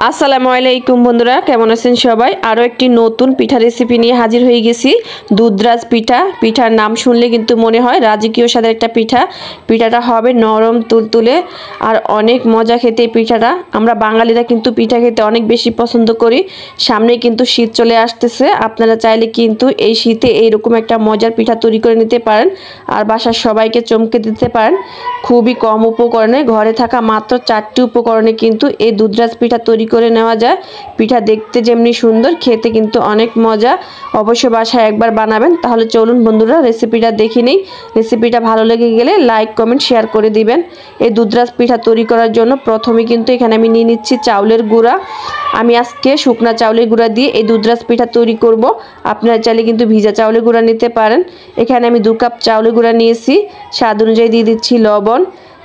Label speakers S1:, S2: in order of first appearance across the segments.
S1: আসসালামু আলাইকুম বন্ধুরা, কেমন আছেন সবাই? আরও একটি নতুন পিঠা রেসিপি নিয়ে হাজির হয়ে গেছি। দুধরাজ পিঠা। পিঠার নাম শুনলে কিন্তু মনে হয় রাজকীয় স্বাদের একটা পিঠা। পিঠাটা হবে নরম তুলতুলে আর অনেক মজা খেতে। এই পিঠাটা আমরা বাঙালিরা কিন্তু পিঠা খেতে অনেক বেশি পছন্দ করি। সামনে কিন্তু শীত চলে আসতেছে। আপনারা চাইলে কিন্তু এই শীতে এইরকম একটা মজার পিঠা তৈরি করে নিতে পারেন আর বাসার সবাইকে চমকে দিতে পারেন। খুবই কম উপকরণে, ঘরে থাকা মাত্র 4টি উপকরণে কিন্তু এই দুধরাজ পিঠা তৈরি করে নেওয়া যায়। পিঠা দেখতে যেমনি সুন্দর, খেতে কিন্তু অনেক মজা। অবশ্যই বাসায় একবার বানাবেন। তাহলে চলুন বন্ধুরা রেসিপিটা দেখে নিই। রেসিপিটা ভালো লেগে গেলে লাইক কমেন্ট শেয়ার করে দিবেন। এই দুধরাজ পিঠা তৈরি করার জন্য প্রথমে কিন্তু এখানে আমি নিয়ে নিচ্ছি চাউলের গুঁড়া। আমি আজকে শুকনা চাউলের গুঁড়া দিয়ে এই দুধরাজ পিঠা তৈরি করব। আপনারা চাইলে কিন্তু ভিজা চাউলের গুঁড়া নিতে পারেন। এখানে আমি 2 কাপ চাউলের গুঁড়া নিয়েছি। স্বাদ অনুযায়ী দিয়ে দিচ্ছি লবণ।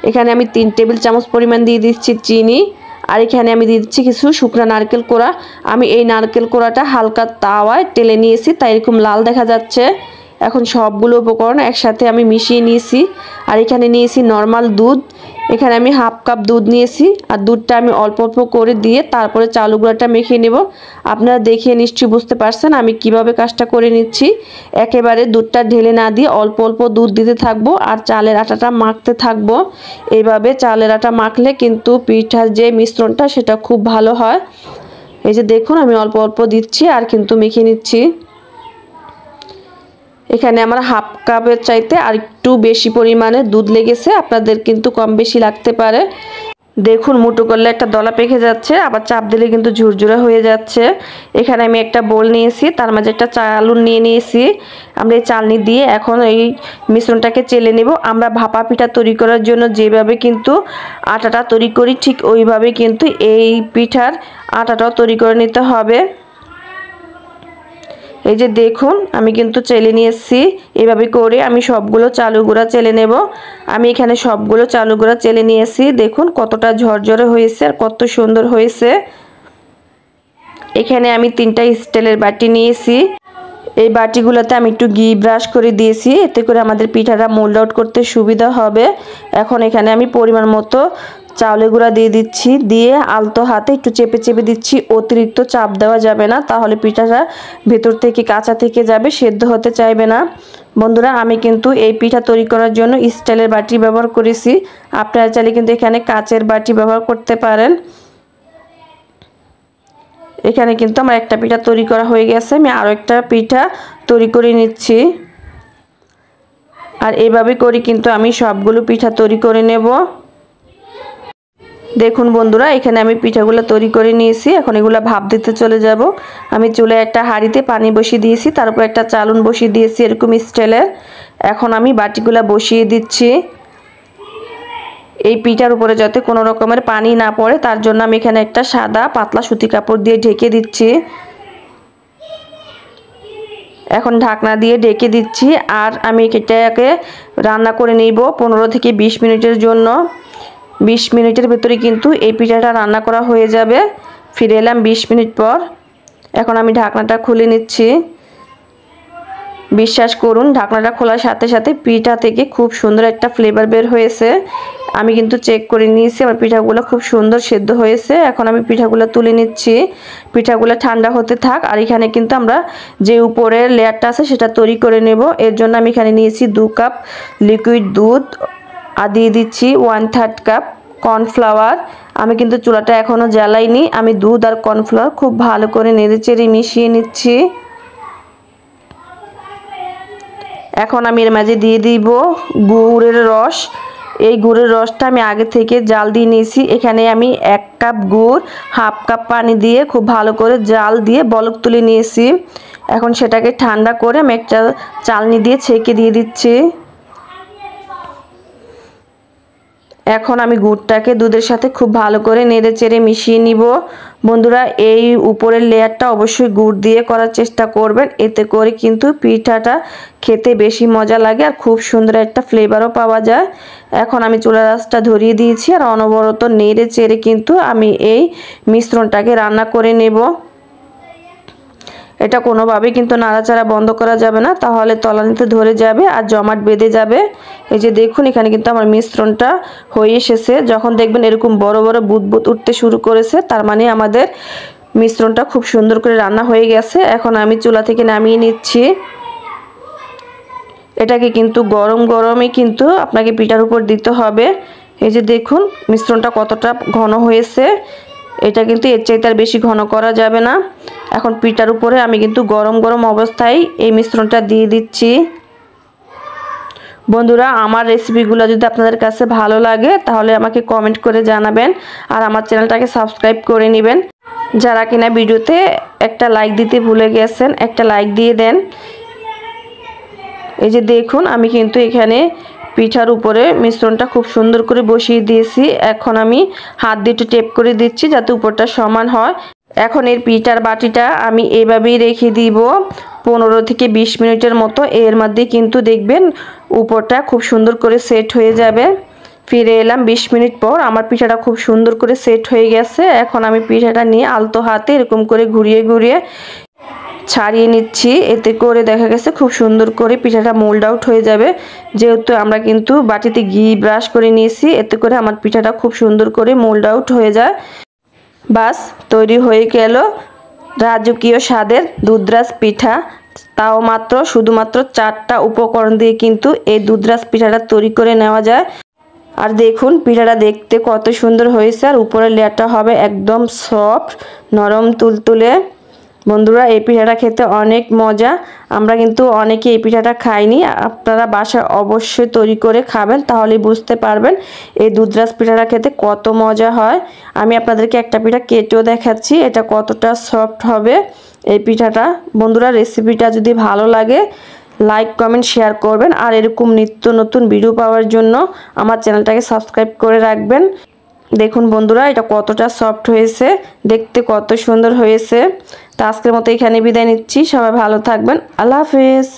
S1: এখানে আমি 3 টেবিল চামচ পরিমাণ দিয়ে দিচ্ছি চিনি। আর এখানে আমি দিয়ে দিচ্ছি কিছু শুকনা নারকেল কোড়া। আমি এই নারকেল কোড়াটা হালকা তাওয়ায় তেলে নিয়েছি, তাই এরকম লাল দেখা যাচ্ছে। এখন সবগুলো উপকরণ একসাথে আমি মিশিয়ে নিয়েছি। আর এখানে নিয়েছি নর্মাল দুধ। এখানে আমি হাফ কাপ দুধ নিয়েছি আর দুধটা আমি অল্প অল্প করে দিয়ে তারপরে চাউল গুঁড়াটা মেখে নেব। আপনারা দেখে নিশ্চয়ই বুঝতে পারছেন আমি কিভাবে কাজটা করে নিচ্ছি। একেবারে দুধটা ঢেলে না দিয়ে অল্প অল্প দুধ দিতে থাকবো আর চালের আটাটা মাখতে থাকবো। এইভাবে চালের আটা মাখলে কিন্তু পিঠার যে মিশ্রণটা সেটা খুব ভালো হয়। এই যে দেখুন আমি অল্প অল্প দিচ্ছি আর কিন্তু মেখে নিচ্ছি। এখানে আমার হাফ কাপের চাইতে আর একটু বেশি পরিমাণে দুধ লেগেছে, আপনাদের কিন্তু কম বেশি লাগতে পারে। দেখুন মুঠো করলে একটা দলা পেকে যাচ্ছে, আবার চাপ দিলে কিন্তু ঝুরঝুরে হয়ে যাচ্ছে। এখানে আমি একটা বোল নিয়েছি, তার মাঝে একটা চালুন নিয়ে নিয়েছি। আমরা এই চালনি দিয়ে এখন এই মিশ্রণটাকে চেলে নেব। আমরা ভাপা পিঠা তৈরি করার জন্য যেভাবে কিন্তু আটাটা তৈরি করি ঠিক ওইভাবে কিন্তু এই পিঠার আটাটাও তৈরি করে নিতে হবে। এই যে দেখুন আমি কিন্তু চেলে নিয়েছি। এভাবে করে আমি সবগুলো চালের গুঁড়া চেলে নেব। আমি এখানে সবগুলো চালের গুঁড়া চেলে নিয়েছি। দেখুন কতটা ঝরঝরে হয়েছে আর কত সুন্দর হয়েছে। এখানে আমি 3টা স্টিলের বাটি নিয়েছি। এই বাটিগুলোতে আমি একটু ঘি ব্রাশ করে দিয়েছি, এতে করে আমাদের পিঠাটা মোল্ড আউট করতে সুবিধা হবে। এখন এখানে আমি পরিমাণ মতো চাউলের গুঁড়া দিয়ে দিচ্ছি, দিয়ে আলতো হাতে একটু চেপে চেপে দিচ্ছি। অতিরিক্ত চাপ দেওয়া যাবে না, তাহলে পিঠাটা ভেতর থেকে কাঁচা থেকে যাবে, সেদ্ধ হতে চাইবে না। বন্ধুরা আমি কিন্তু এই পিঠা তৈরি করার জন্য স্টিলের বাটি ব্যবহার করেছি। আপনারা চাইলে কিন্তু এখানে কাচের বাটি ব্যবহার করতে পারেন। এখানে কিন্তু আমার একটা পিঠা তৈরি করা হয়ে গেছে। আমি আরও একটা পিঠা তৈরি করে নিচ্ছি। আর এইভাবে করে কিন্তু আমি সবগুলো পিঠা তৈরি করে নেব। দেখুন বন্ধুরা এখানে আমি পিঠাগুলো তৈরি করে নিয়েছি। এখন এগুলো ভাপ দিতে চলে যাব। আমি চুলায় একটা হাঁড়িতে পানি বসিয়ে দিয়েছি, তার উপর একটা চালুন বসিয়ে দিয়েছি এরকম স্টিলের। এখন আমি বাটিগুলো বসিয়ে দিচ্ছি। এই পিঠার উপরে যাতে কোনো রকমের পানি না পড়ে তার জন্য আমি এখানে একটা সাদা পাতলা সুতি কাপড় দিয়ে ঢেকে দিচ্ছি। এখন ঢাকনা দিয়ে ঢেকে দিচ্ছি আর আমি এটাকে রান্না করে নিব 15 থেকে 20 মিনিটের জন্য। 20 মিনিটের ভেতরে কিন্তু এই পিঠাটা রান্না করা হয়ে যাবে। ফিরে এলাম 20 মিনিট পর। এখন আমি ঢাকনাটা খুলে নিচ্ছি। বিশ্বাস করুন ঢাকনাটা খোলার সাথে সাথে পিঠা থেকে খুব সুন্দর একটা ফ্লেভার বের হয়েছে। আমি কিন্তু চেক করে নিয়েছি আমার পিঠাগুলো খুব সুন্দর সেদ্ধ হয়েছে। এখন আমি পিঠাগুলো তুলে নিচ্ছি। পিঠাগুলো ঠান্ডা হতে থাক। আর এখানে কিন্তু আমরা যে উপরের লেয়ারটা আছে সেটা তৈরি করে নেব। এর জন্য আমি এখানে নিয়েছি 2 কাপ লিকুইড দুধ আর দিয়ে দিচ্ছি 1/3 কাপ কর্নফ্লাওয়ার। আমি কিন্তু চুলাটা এখনও জ্বালাইনি। আমি দুধ আর কর্নফ্লাওয়ার খুব ভালো করে নেড়েচেড়ে মিশিয়ে নিচ্ছি। এখন আমি এর মাঝে দিয়ে দিব গুড়ের রস। এই গুড়ের রসটা আমি আগে থেকে জাল দিয়ে নিয়েছি। এখানে আমি 1 কাপ গুড় হাফ কাপ পানি দিয়ে খুব ভালো করে জাল দিয়ে বলক তুলে নিয়েছি। এখন সেটাকে ঠান্ডা করে আমি একটা চালনি দিয়ে ছেঁকে দিয়ে দিচ্ছি। এখন আমি গুড়টাকে দুধের সাথে খুব ভালো করে নেড়ে চেড়ে মিশিয়ে নিব। বন্ধুরা এই উপরের লেয়ারটা অবশ্যই গুড় দিয়ে করার চেষ্টা করবেন, এতে করে কিন্তু পিঠাটা খেতে বেশি মজা লাগে আর খুব সুন্দর একটা ফ্লেভারও পাওয়া যায়। এখন আমি চুলার আঁচটা ধরিয়ে দিয়েছি আর অনবরত নেড়ে চেড়ে কিন্তু আমি এই মিশ্রণটাকে রান্না করে নেব। এটা কোনোভাবেই কিন্তু নাড়াচাড়া বন্ধ করা যাবে না, তাহলে তলানিতে ধরে যাবে আর জমাট বেঁধে যাবে। এই যে দেখুন এখানে কিন্তু আমার মিশ্রণটা হয়ে এসেছে। যখন দেখবেন এরকম বড় বড় বুদবুদ উঠতে শুরু করেছে, তার মানে আমাদের মিশ্রণটা খুব সুন্দর করে রান্না হয়ে গেছে। এখন আমি চুলা থেকে নামিয়ে নিচ্ছি। এটাকে কিন্তু গরম গরমই কিন্তু আপনাকে পিঠার উপর দিতে হবে। এই যে দেখুন মিশ্রণটা কতটা ঘন হয়েছে, এটা কিন্তু এর চাইতে আর বেশি ঘন করা যাবে না। এখন পিঠার উপরে আমি কিন্তু গরম গরম অবস্থায় এই মিশ্রণটা দিয়ে দিচ্ছি। বন্ধুরা, আমার রেসিপিগুলো যদি আপনাদের কাছে ভালো লাগে তাহলে আমাকে কমেন্ট করে জানাবেন আর আমার চ্যানেলটাকে সাবস্ক্রাইব করে নেবেন। যারা কিনা ভিডিওতে একটা লাইক দিতে ভুলে গেছেন, একটা লাইক দিয়ে দেন। এই যে দেখুন আমি কিন্তু এখানে পিঠার উপরে মিশ্রণটা খুব সুন্দর করে বসিয়ে দিয়েছি। এখন আমি হাত দিয়ে একটু টেপ করে দিচ্ছি যাতে উপরটা সমান হয়। এখন এর পিঠার বাটিটা আমি এইভাবেই রেখে দিব 15 থেকে 20 মিনিটের মতো। এর মধ্যে কিন্তু দেখবেন উপরটা খুব সুন্দর করে সেট হয়ে যাবে। ফিরে এলাম 20 মিনিট পর, আমার পিঠাটা খুব সুন্দর করে সেট হয়ে গেছে। এখন আমি পিঠাটা নিয়ে আলতো হাতে এরকম করে ঘুরিয়ে ঘুরিয়ে ছাড়িয়ে নিচ্ছি। এতে করে দেখা গেছে খুব সুন্দর করে পিঠাটা মোল্ড আউট হয়ে যাবে। যেহেতু আমরা কিন্তু বাটিতে ঘি ব্রাশ করে নিয়েছি, এতে করে আমার পিঠাটা খুব সুন্দর করে মোল্ড আউট হয়ে যায়। বাস তৈরি হয়ে গেল রাজকীয় স্বাদের দুধরাজ পিঠা। তাও শুধুমাত্র 4টা উপকরণ দিয়ে কিন্তু এই দুধরাজ পিঠাটা তৈরি করে নেওয়া যায়। আর দেখুন পিঠাটা দেখতে কত সুন্দর হয়েছে, আর উপরের লেয়ারটা হবে একদম সফট নরম তুলতুলে। বন্ধুরা, এই পিঠাটা খেতে অনেক মজা। আমরা কিন্তু অনেকে এই পিঠাটা খাইনি, আপনারা বাসায় অবশ্যই তৈরি করে খাবেন, তাহলেই বুঝতে পারবেন এই দুধরাজ পিঠাটা খেতে কত মজা হয়। আমি আপনাদেরকে একটা পিঠা কেটেও দেখাচ্ছি, এটা কতটা সফট হবে এই পিঠাটা। বন্ধুরা, রেসিপিটা যদি ভালো লাগে লাইক কমেন্ট শেয়ার করবেন, আর এরকম নিত্য নতুন ভিডিও পাওয়ার জন্য আমার চ্যানেলটাকে সাবস্ক্রাইব করে রাখবেন। দেখুন বন্ধুরা, এটা কতটা সফট হয়েছে, দেখতে কত সুন্দর হয়েছে। তো আজকের মতো এখানে বিদায় নিচ্ছি। সবাই ভালো থাকবেন। আল্লাহ হাফেজ।